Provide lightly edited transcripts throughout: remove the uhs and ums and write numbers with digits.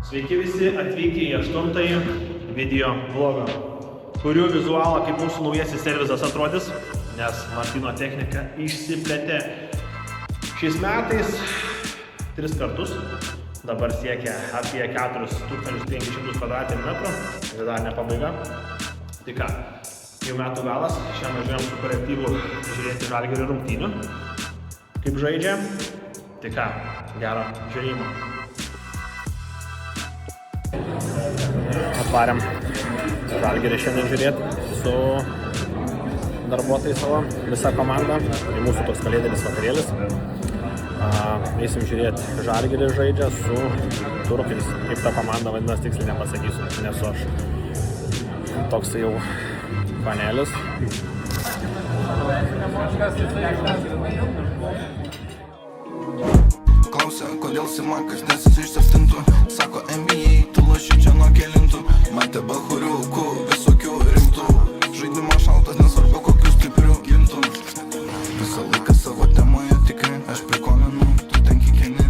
Sveiki visi atvykę į 8-ąjį video vlogą, kurių vizualą kaip mūsų naujasis servizas atrodys, nes Martino technika išsiplėtė šiais metais 3 kartus, dabar siekia apie 4500 km2, tai dar ne pabaiga. Tai ką, jau metų galas, šiandien važiuojam su kolektyvu žiūrėti Žalgirio rungtynių, kaip žaidžia. Tai ką, gero žiūrėjimo. Atvarėm Žalgirį šiandien žiūrėti su darbuotojais savo, visa komanda. Tai mūsų toks kalėdinis vakarėlis. Eisim žiūrėti Žalgirį žaidžia su turkais. Kaip ta komanda vadinasi, tiksliai nepasakysiu, nesu aš toks jau fanelis. Klausia, kodėl Simakas nesis iš 7, sako NBA, tu loši čia nuo kelintų. Matė bahuriukų, visokių rimtų, žaidimo šaltas, nesvarbu kokių stiprių gintų. Visą laiką savo temoje tikrai, aš prikominu, tu ten kikeni,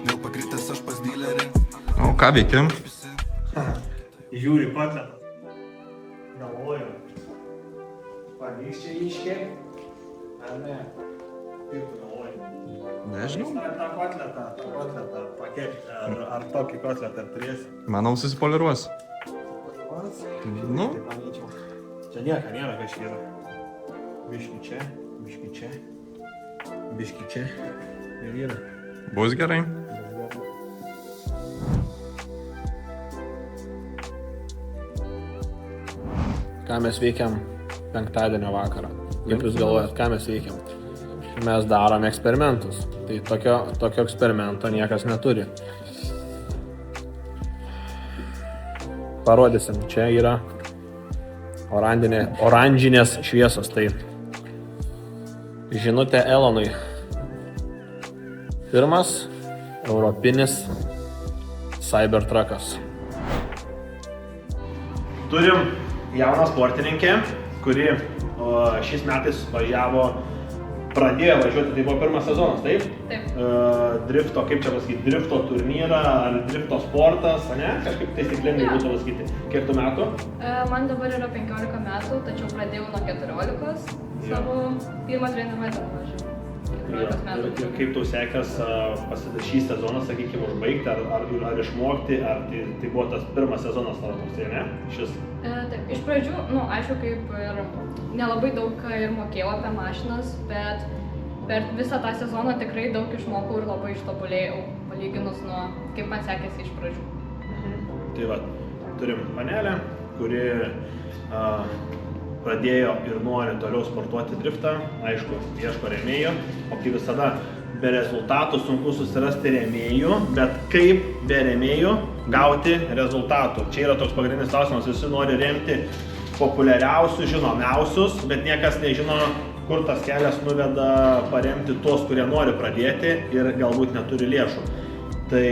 vėl pakritęs aš pas dilerį. O ką veikiam? Žiūri kotletą. Galvoju. Pavyks čia iškiek? Ar ne? Kaip tu galvoji? Nežinau. Ta kotletą pakėkti, ar tokį kotletą turėsi? Manau, susipoliruos. Nu? Tai manyčiau. Čia nieka nėra kažkiek. Biški čia, biški čia, biški čia. Ir yra. Bus gerai. Ką mes veikiam penktadienio vakarą? Kaip jūs galvojat, ką mes veikiam? Mes darom eksperimentus. Tai tokio eksperimento niekas neturi. Parodysim. Čia yra oranžinės šviesos. Tai žinutė Elonui. Pirmas europinis Cybertruckas. Turim jauną sportininkę, kuri šiais metais pradėjo važiuoti, tai buvo pirmas sezonas, taip? Taip. Drifto, kaip čia pasakyti, drifto turnyrą ar drifto sportas, ne? Kažkaip taisyklingai būtų pasakyti. Kiek tu metų? Man dabar yra 15 metų, tačiau pradėjau nuo 14 savo pirmą treniruotę važiavau. 14 metų. Ir kaip tau sekės šį sezoną, sakykime, užbaigti, ar išmokti, ar tai buvo tas pirmas sezonas tavo toksai, ne? Šis? Taip, iš pradžių, aišku, kaip ir nelabai daug ir mokėjau apie mašinas, bet per visą tą sezoną tikrai daug išmokau ir labai ištobulėjau, palyginus nuo kaip man sekėsi iš pradžių. Tai va, turim panelę, kuri pradėjo ir nori toliau sportuoti driftą, aišku, ieško rėmėjų, o kaip visada be rezultatų sunku susirasti rėmėjų, bet kaip be rėmėjų gauti rezultatų. Čia yra toks pagrindinis klausimas, visi nori remti populiariausius, žinomiausius, bet niekas nežino, kur tas kelias nuveda paremti tuos, kurie nori pradėti ir galbūt neturi lėšų. Tai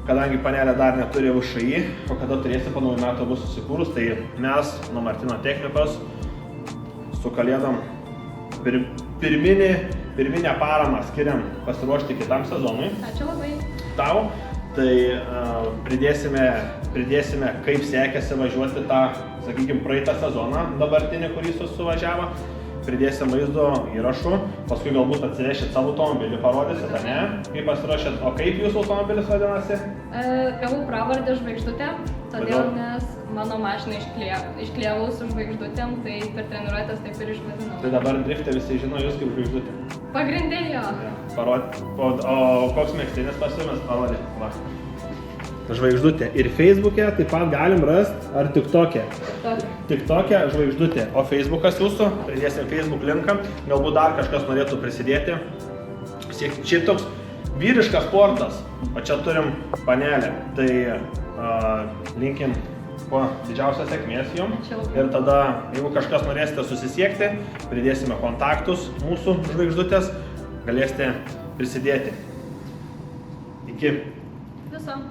kadangi panelė dar neturi VŠI, o kada turėsi po naujų metų bus susikūrus, tai mes nuo Martino technikos su kalėdom pirminę paramą skiriam pasiruošti kitam sezonui. Ačiū labai. Tau, tai pridėsime kaip sekėsi važiuoti tą, sakykime, praeitą sezoną dabartinį, kurį suvažiavo. Pridėsim vaizdo įrašų, paskui galbūt atsivešit savo automobilį, parodysit, ne? Kaip pasiruošėt, o kaip jūsų automobilis vadinasi? Gavau pravardę žvaigždutę, todėl nes mano mašiną išklijavau su žvaigždutėm, tai per treniruotės taip ir išvadinau. Tai dabar drifte visi žino jūs kaip žvaigždutė. Pagrindinio. O koks mėgstinis pasiūlymas? Parodyk, va. Žvaigždutė. Ir Facebook'e taip pat galim rasti, ar TikTok'e. TikTok'e žvaigždutė, o Facebook'as jūsų, pridėsim Facebook linką, galbūt dar kažkas norėtų prisidėti. Šiaip toks vyriškas sportas, o čia turim panelę, tai linkim kuo didžiausios sėkmės jums. Ir tada, jeigu kažkas norėsite susisiekti, pridėsime kontaktus mūsų žvaigždutės, galėsite prisidėti. Iki. Viso.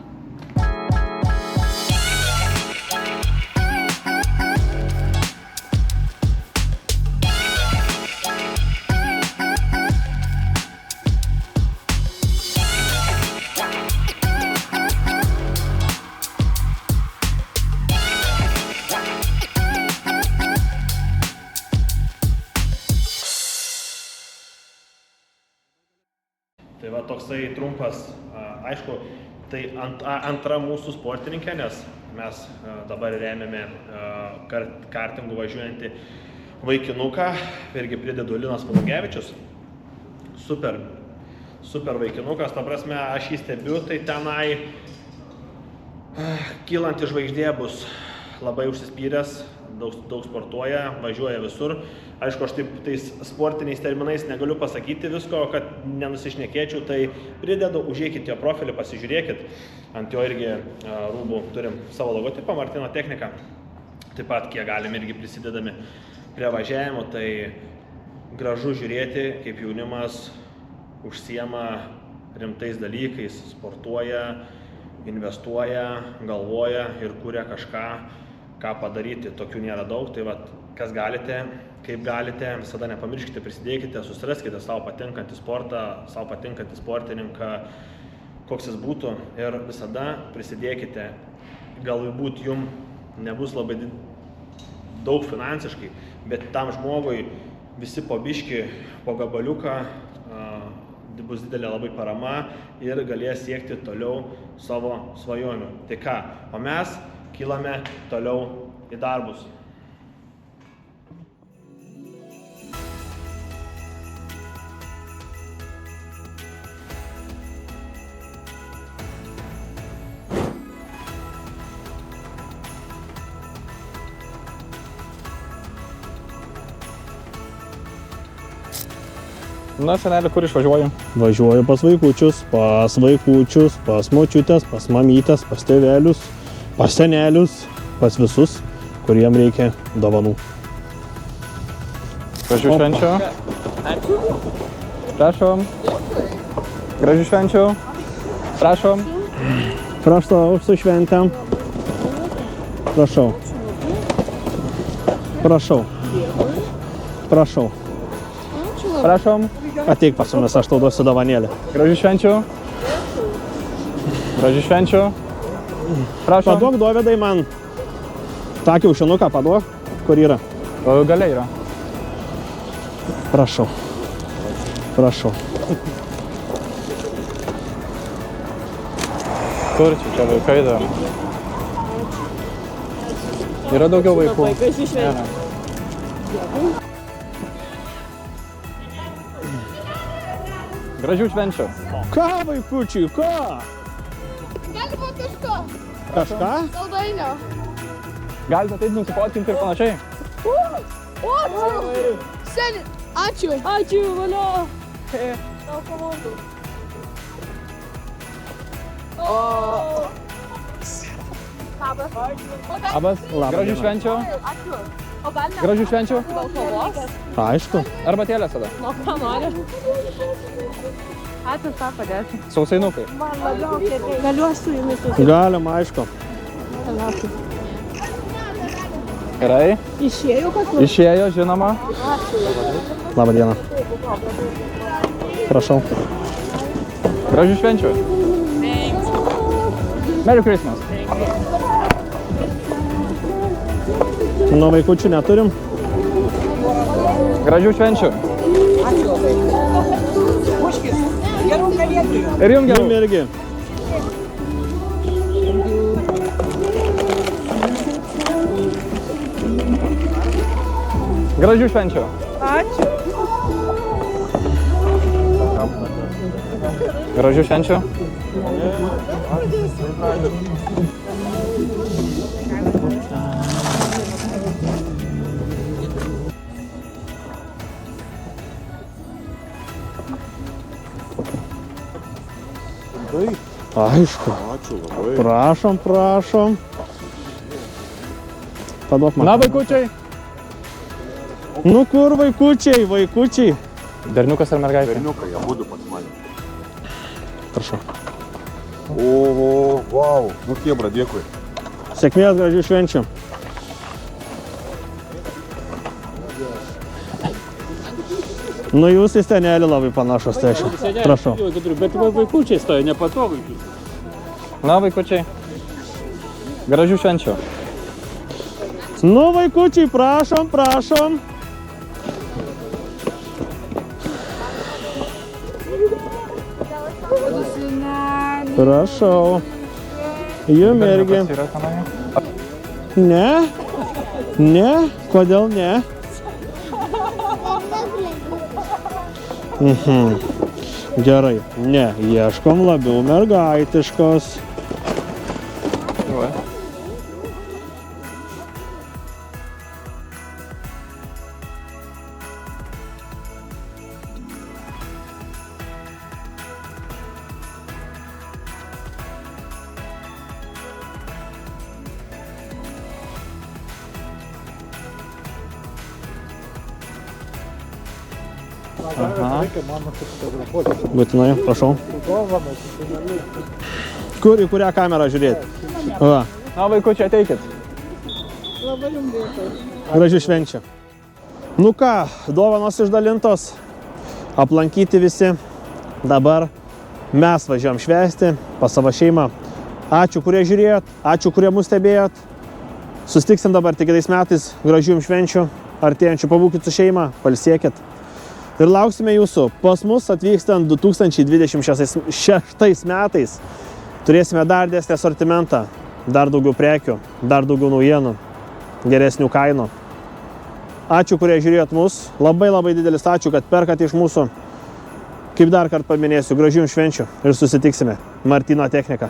Tai va toksai trumpas, aišku, tai antra mūsų sportininkė, nes mes dabar remiame kartingų važiuojantį vaikinuką, irgi pridedu Linas Pulugevičius. Super vaikinukas, ta prasme, aš jį stebiu, tai tenai kylanti žvaigždė bus labai užsispyręs, daug sportuoja, važiuoja visur. Aišku, aš taip tais sportiniais terminais negaliu pasakyti visko, kad nenusišnekėčiau, tai pridedu, užeikit jo profilį, pasižiūrėkit. Ant jo irgi rūbų turim savo logotipą, Martino techniką. Taip pat, kiek galim irgi prisidedami prie važiavimo, tai gražu žiūrėti, kaip jaunimas užsiema rimtais dalykais, sportuoja, investuoja, galvoja ir kuria kažką, ką padaryti. Tokių nėra daug, tai vat, kas galite, kaip galite, visada nepamirškite, prisidėkite, susiraskite savo patinkantį sportą, savo patinkantį sportininką, koks jis būtų, ir visada prisidėkite. Galbūt jums nebus labai daug finansiškai, bet tam žmogui visi po biškį, po gabaliuką bus didelė labai parama ir galės siekti toliau savo svajonių. Tai ką, o mes kylame toliau į darbus. Na, senelė, kur išvažiuoju? Važiuoju pas vaikučius, pas močiutės, pas mamytės, pas tėvelius, pas senelius, pas visus, kuriem reikia dovanų. Gražių švenčių. Prašom. Gražių švenčių. Prašom. Prašau, su šventėm. Prašau. Prašau. Prašau. Prašom. Ateik pas mumis, aš tau duosiu dovanėlę. Gražių švenčių. Gražių švenčių. Prašom. Paduok, Dovydai, man tą kiaušinuką paduok, kur yra. Gale yra. Prašau. Prašau. Kur čia vaikai dar? Yra daugiau vaikų. Vaikai iššventė. Gražių švenčių. Ką, vaikučiai, ką? Galima kažko. Kažką? Saldainio. Galite taip nusifotkinti ir panašiai. O, ačiū. Seni, ačiū. Ačiū, valio. Tau pavaldų. Labas. Labas. Gražių švenčių. Ačiū. O gal ne? Gražių švenčių. Gal kavos? Aišku. Arbatėlės tada. Nu, ką nori? Ačiū, tą padėsiu. Sausainukai. Man labiau kėdė. Galiu aš su jumis. Galima, aišku. Gerai. Išėjo kas? Išėjo, žinoma. Labą dieną. Prašau. Gražių švenčių. Merry Christmas. Nuo vaikučių neturim. Gražių švenčių. Ir jums gerų. Jum irgi. Gražių švenčių. Ačiū. Gražių švenčių. Aišku. Prašom, prašom. Paduok man. Na, vaikučiai. Nu kur vaikučiai, vaikučiai? Berniukas ar mergaitė? Berniukai, abudu pas mane. Prašau. O, vau, nu Kebra, dėkui. Sėkmės, gražių švenčių. Nu jūs į senelį labai panašus, tai aš. Prašau. Bet vaikučiai stoja, nepatogu. Na, vaikučiai. Gražių švenčių. Nu vaikučiai, prašom, prašom. Prašau. Jum irgi. Berniukas yra tenai. Ne? Ne? Kodėl ne? Gerai. Ne, ieškom labiau mergaitiškos. Va. Aha. Būtinai, prašau. Kur, į kurią kamerą žiūrėti? Va, Na, vaikučiai, ateikit. gražių švenčių. Nu ką, dovanos išdalintos, aplankyti visi. Dabar mes važiuojam švęsti pas savo šeimą. Ačiū, kurie žiūrėjot, ačiū, kurie mus stebėjot. Sustiksim dabar tik kitais metais, gražių jums švenčių, artėjančių, pabūkit su šeima, pailsėkit. Ir lauksime jūsų. Pas mus atvykstant 2026 metais turėsime dar didesnį asortimentą, dar daugiau prekių, dar daugiau naujienų, geresnių kainų. Ačiū, kurie žiūrėjot mus. Labai labai didelis ačiū, kad perkat iš mūsų. Kaip dar kartą paminėsiu, gražių jums švenčių ir susitiksime. Martyno technika.